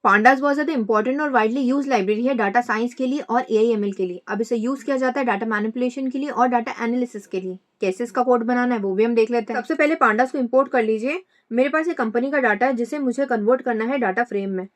Pandas बहुत ज्यादा important और वाइडली यूज लाइब्रेरी है डाटा साइंस के लिए और एआईएमएल के लिए। अब इसे यूज किया जाता है डाटा मैनिपुलेशन के लिए और डाटा एनालिसिस के लिए। कैसे इसका कोड बनाना है वो भी हम देख लेते हैं। सबसे पहले पांडास को इंपोर्ट कर लीजिए। मेरे पास एक कंपनी का डाटा है जिसे मुझे कन्वर्ट करना है डाटा फ्रेम में,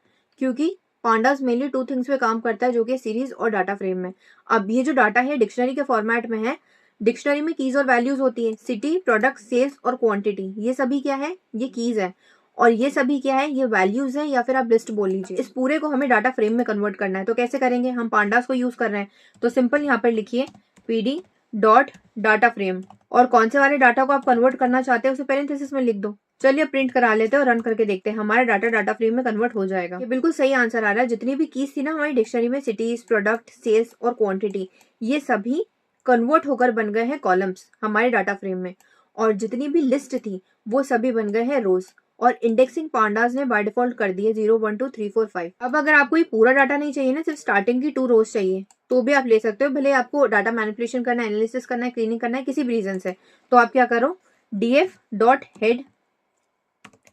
क्योंकि पांडास मेनली 2 थिंग्स पे काम करता है, जो कि सीरीज और डाटा फ्रेम में। अब ये जो डाटा है डिक्शनरी के फॉर्मेट में है। डिक्शनरी में कीज और वैल्यूज होती है, सिटी, प्रोडक्ट, सेल्स और क्वांटिटी। ये सभी क्या है? ये कीज है। और ये सभी क्या है? ये वैल्यूज है, या फिर आप लिस्ट बोल लीजिए। इस पूरे को हमें डाटा फ्रेम में कन्वर्ट करना है। तो कैसे करेंगे? हम पांडास को यूज कर रहे हैं, तो सिंपल यहाँ पर लिखिए pd डॉट डाटा फ्रेम, और कौन से वाले डाटा को आप कन्वर्ट करना चाहते हैं उसे पैरेंथेसिस में लिख दो। चलिए प्रिंट करा लेते हैं और रन करके देखते हैं, हमारा डाटा डाटा फ्रेम में कन्वर्ट हो जाएगा। ये बिल्कुल सही आंसर आ रहा है। जितनी भी कीज थी ना हमारी डिक्शनरी में, सिटीज, प्रोडक्ट, सेल्स और क्वांटिटी, ये सभी कन्वर्ट होकर बन गए हैं कॉलम्स हमारे डाटा फ्रेम में। और जितनी भी लिस्ट थी वो सभी बन गए हैं रोज। और इंडेक्सिंग पांडास ने बाय डिफॉल्ट कर दी है 0 1 2 3 4 5। अब अगर आपको ये पूरा डाटा नहीं चाहिए ना, सिर्फ स्टार्टिंग की 2 रोज चाहिए, तो भी आप ले सकते हो। भले आपको डाटा मैनिपुलेशन करना है, एनालिसिस करना है, क्लीनिंग करना है, किसी भी रीजन से, तो आप क्या करो, df डॉट हेड,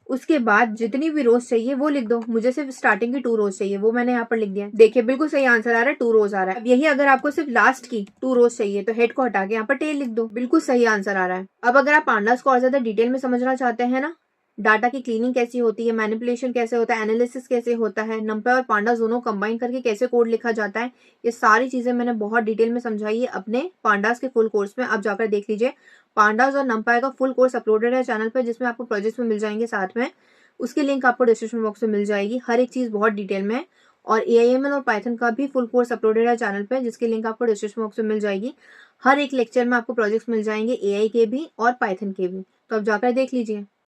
उसके बाद जितनी भी रोज चाहिए वो लिख दो। मुझे सिर्फ स्टार्टिंग की 2 रोज चाहिए, वो मैंने यहाँ पर लिख दिया। देखिए बिल्कुल सही आंसर आ रहा है, 2 रोज आ रहा है। अब यही अगर आपको सिर्फ लास्ट की 2 रोज चाहिए तो हेड को हटा के यहाँ पर टेल लिख दो। बिल्कुल सही आंसर आ रहा है। अब अगर आप पांडास को और ज्यादा डिटेल में समझना चाहते हैं ना, डाटा की क्लीनिंग कैसी होती है, मैनिपुलेशन कैसे होता है, एनालिसिस कैसे होता है, नंपाई और पांडास दोनों कंबाइन करके कैसे कोड लिखा जाता है, ये सारी चीजें मैंने बहुत डिटेल में समझाई है अपने पांडास के फुल कोर्स में। आप जाकर देख लीजिए। पांडास और नंपाई का फुल कोर्स अपलोडेड है चैनल पर, जिसमें आपको प्रोजेक्ट्स में मिल जाएंगे साथ में। उसकी लिंक आपको डिस्क्रिप्शन बॉक्स में मिल जाएगी। हर एक चीज बहुत डिटेल में है। और एआईएमएल और पाइथन का भी फुल कोर्स अपलोडेड है चैनल पे, जिसकी लिंक आपको डिस्क्रिप्शन बॉक्स में मिल जाएगी। हर एक लेक्चर में आपको प्रोजेक्ट्स मिल जाएंगे, एआई के भी और पाइथन के भी, तो आप जाकर देख लीजिए।